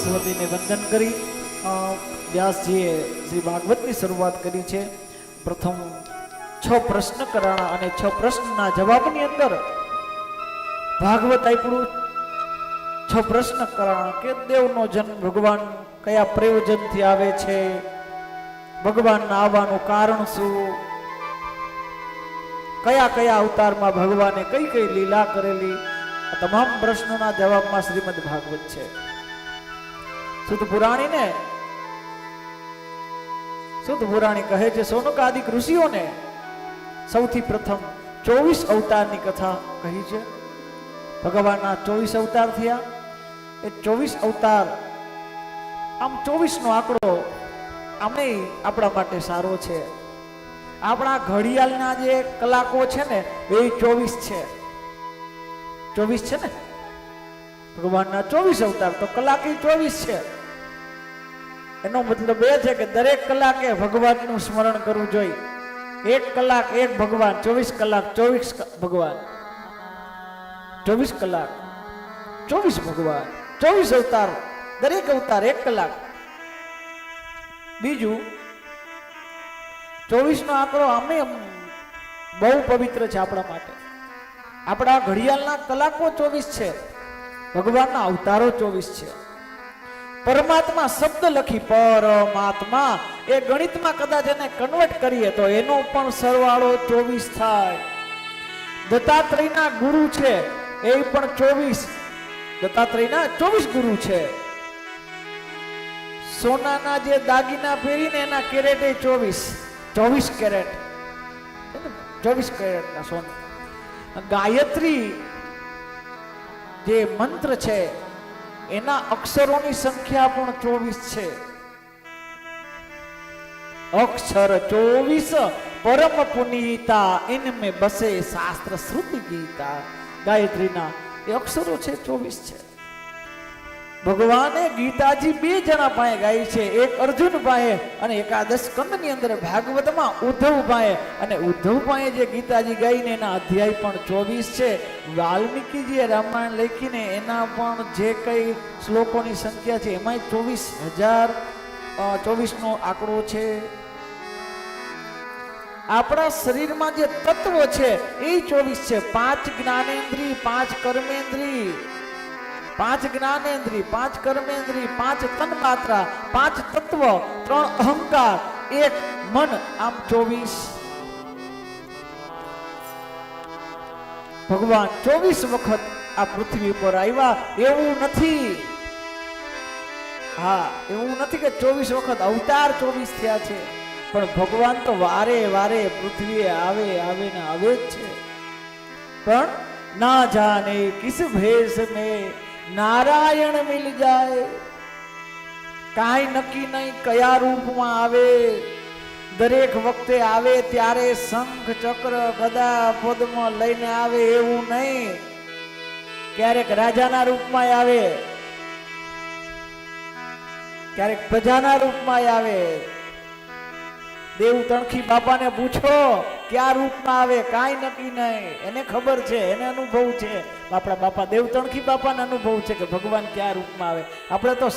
સરસ્વતીને વંદન કરી વ્યાસજીએ શ્રી ભાગવતની શરૂઆત કરી છે. પ્રથમ 6 પ્રશ્ન કરાણા અને 6 પ્રશ્નના જવાબની અંદર ભાગવત આપ્યું. 6 પ્રશ્ન કરાણા કે દેવનો જન્મ ભગવાન કયા પ્રયોજનથી આવે છે, ભગવાનના આવવાનું કારણ શું, કયા કયા અવતારમાં ભગવાને કઈ કઈ લીલા કરેલી, આ તમામ પ્રશ્નોના જવાબમાં શ્રીમદ ભાગવત છે. સુત પુરાણી કહે છે સોનક આદિક ઋષિઓને સૌથી પ્રથમ 24 અવતારની કથા કહી છે. ભગવાનના 24 અવતાર થયા. એ 24 અવતાર, આમ 24 નો આંકડો આમે આપણા માટે સારો છે. આપણા ઘડિયાળના જે કલાકો છે ને એ 24 છે. 24 છે ને ભગવાનના 24 અવતાર, તો કલાક 24 છે. એનો મતલબ એ છે કે દરેક કલાકે ભગવાનનું સ્મરણ કરવું જોઈએ. 1 કલાક 1 ભગવાન, 24 કલાક 24 ભગવાન, 24 કલાક 24 ભગવાન, 24 અવતાર, દરેક અવતાર 1 કલાક. બીજું 24 નો આંકડો આમે બહુ પવિત્ર છે આપણા માટે. આપણા ઘડિયાળના કલાકો 24 છે, ભગવાનના અવતારો 24 છે. પરમાત્મા શબ્દ લખી પરમાત્મા, એ ગણિતમાં કદાચ એને કન્વર્ટ કરીએ તો એનો પણ સરવાળો 24 થાય. દત્તાત્રેયના ગુરુ છે એ પણ 24, દત્તાત્રેયના 24 ગુરુ છે. સોનાના જે દાગીના પહેરીને એના કેરેટ 24 કેરેટ, 24 કેરેટના સોના. ગાયત્રી જે મંત્ર છે એના અક્ષરોની સંખ્યા પણ 24 છે. અક્ષર 24 પરમ પુનીતા, ઇનમે બસે શાસ્ત્ર શ્રુતિ ગીતા. ગાયત્રીના એ અક્ષરો છે 24 છે. ભગવાને ગીતાજી 2 જણા પાસે ગાઈ છે, એક અર્જુન પાસે અને એકાદશ સ્કંદની અંદર ભાગવતમાં ઉદ્ધવ પાસે. અને ઉદ્ધવ પાસે જે ગીતાજી ગાઈને એના અધ્યાય પણ 24 છે. વાલ્મીકીજીએ રામાયણ લખીને એના પણ જે કઈ શ્લોકોની સંખ્યા છે એમાંય 24,024 નો આંકડો છે. આપણા શરીરમાં જે તત્વો છે એ 24 છે. 5 જ્ઞાનેન્દ્રિય, 5 કર્મેન્દ્રિય, 5 જ્ઞાનેન્દ્રિય, 5 કર્મેન્દ્રિય, 5 તન્માત્રા, 5 તત્વ, 3 અહંકાર, 1 મન, આમ 24. ભગવાન 24 વખત આ પૃથ્વી પર આવ્યા એવું નથી. હા, એવું નથી કે 24 વખત અવતાર 24 થયા છે, પણ ભગવાન તો વારે વારે પૃથ્વીએ આવે ને આવે જ છે. પણ ના જાને કિસ ભેષ મેં નારાયણ મિલ જાય, કાંઈ નક્કી નહીં કયા રૂપમાં આવે. દરેક વખતે આવે ત્યારે શંખ ચક્ર ગદા પદ્મ લઈને આવે એવું નહીં. ક્યારેક રાજાના રૂપમાં આવે, ક્યારેક પ્રજાના રૂપમાં આવે. દેવ તણખી બાપાને પૂછો ક્યાં રૂપમાં આવે, કાંઈ નક્કી નહીં. એને ખબર છે, એને અનુભવ છે. આપણા બાપા દેવ તણખી બાપાને અનુભવ છે કે ભગવાન ક્યાં રૂપમાં આવે. આપણે તો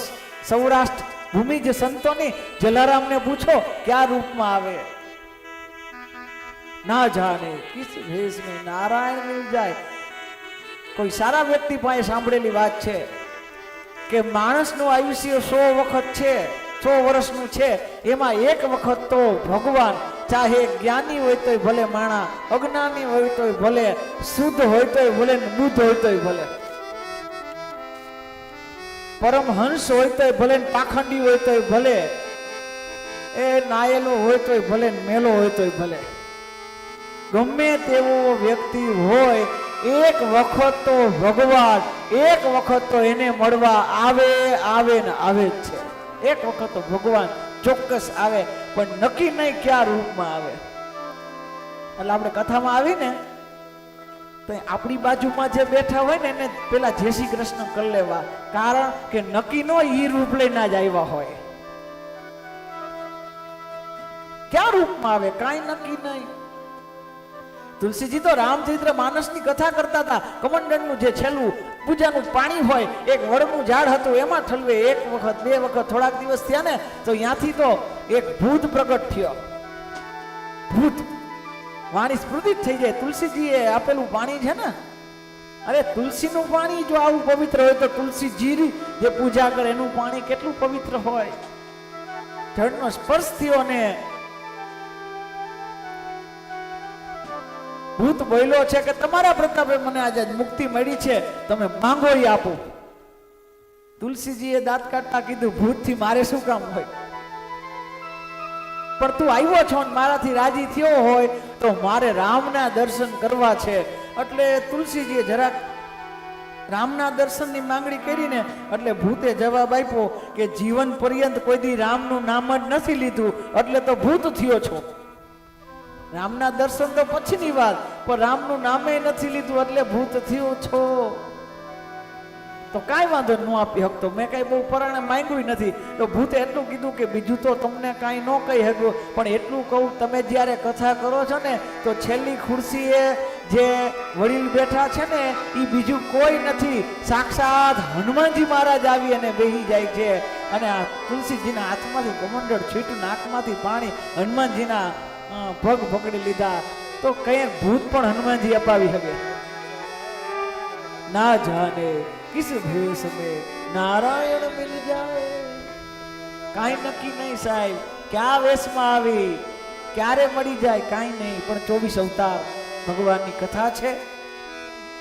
સૌરાષ્ટ્ર ભૂમિ જે સંતોની, જલારામને પૂછો ક્યાં રૂપમાં આવે. ના જાને કિસ ભેષ મેં નારાયણ મિલ જાય. કોઈ સારા વ્યક્તિ પાસે સાંભળેલી વાત છે કે માણસનું આયુષ્ય 100 વખત છે, 100 વર્ષનું છે. એમાં 1 વખત તો ભગવાન, ચાહે જ્ઞાની હોય તોય ભલે માણા, અજ્ઞાની હોય તોય ભલે, શુદ્ધ હોય તોય ભલે, બુદ્ધ હોય તોય ભલે, પરમહંસ હોય તોય ભલે, પાખંડી હોય તોય ભલે, એ નાયેલો હોય તોય ભલે, મેલો હોય તોય ભલે, ગમે તેવો વ્યક્તિ હોય, 1 વખત તો ભગવાન, 1 વખત તો એને મળવા આવે ને આવે જ છે. 1 વખત તો ભગવાન ચોક્કસ આવે, પણ નક્કી નહીં ક્યાં રૂપમાં આવે. એટલે આપણે કથામાં આવીને તો આપણી બાજુમાં જે બેઠા હોય ને એને પેલા જય શ્રી કૃષ્ણ કરી લેવા, કારણ કે નક્કી નો ઈ રૂપ લઈને જ આવ્યા હોય. ક્યાં રૂપમાં આવે કાંઈ નક્કી નહીં. તુલસીજી તો રામચરિત્ર માનસની કથા કરતા હતા. કમંડળનું જે છેલ્લું પૂજાનું પાણી હોય, એક વડનું ઝાડ હતું એમાં ઠલવે, એક વખત બે વખત થોડાક દિવસ થયા ને તો ત્યાંથી તો એક ભૂત પ્રગટ થયો. ભૂત વાણી સ્ફુરિત થઈ જાય. તુલસીજીએ આપેલું પાણી છે ને, અરે તુલસીનું પાણી જો આવું પવિત્ર હોય તો તુલસીજી જે પૂજા કરે એનું પાણી કેટલું પવિત્ર હોય. જળનો સ્પર્શ થયો ને ભૂત બોલ્યો છે કે તમારા પ્રતાપે મને આજે મુક્તિ મળી છે, તમે માંગો એ આપો. તુલસીજીએ દાંત કાઢતા કીધું, ભૂતથી મારે શું કામ હોય, પણ તું આવ્યો છો ને મારાથી રાજી થયો હોય તો મારે રામના દર્શન કરવા છે. એટલે તુલસીજીએ જરાક રામના દર્શનની માંગણી કરીને એટલે ભૂતે જવાબ આપ્યો કે જીવન પર્યંત કોઈ દી રામનું નામ જ નથી લીધું એટલે તો ભૂત થયો છો. રામના દર્શન તો પછીની વાત, પણ રામનું નામે નથી લીધું એટલે ભૂત થયો છો. તો કાંઈ વાંધો ન આપી શકતો, મેં કાંઈ બહુ પરાણે માંગ્યું નથી. તો ભૂતે એટલું કીધું કે બીજું તો તમને કાંઈ ન કહી શકું, પણ એટલું કહું, તમે જ્યારે કથા કરો છો ને તો છેલ્લી ખુરશીએ જે વડીલ બેઠા છે ને એ બીજું કોઈ નથી, સાક્ષાત હનુમાનજી મહારાજ આવી અને બેહી જાય છે. અને આ તુલસીજીના હાથમાંથી કમંડળ છૂટ્યું, નાકમાંથી પાણી, હનુમાનજીના પગ પકડી લીધા. તો કંઈક ભૂત પણ હનુમાનજી અપાવી શકે. ના જાને કિસ ભેસ में नारायण मिल जाए. કાંઈ નક્કી નહીં સાહેબ, ક્યાં વેશમાં આવી, ક્યારે મળી જાય કાંઈ નહીં, પણ 24 અવતાર ભગવાનની કથા છે.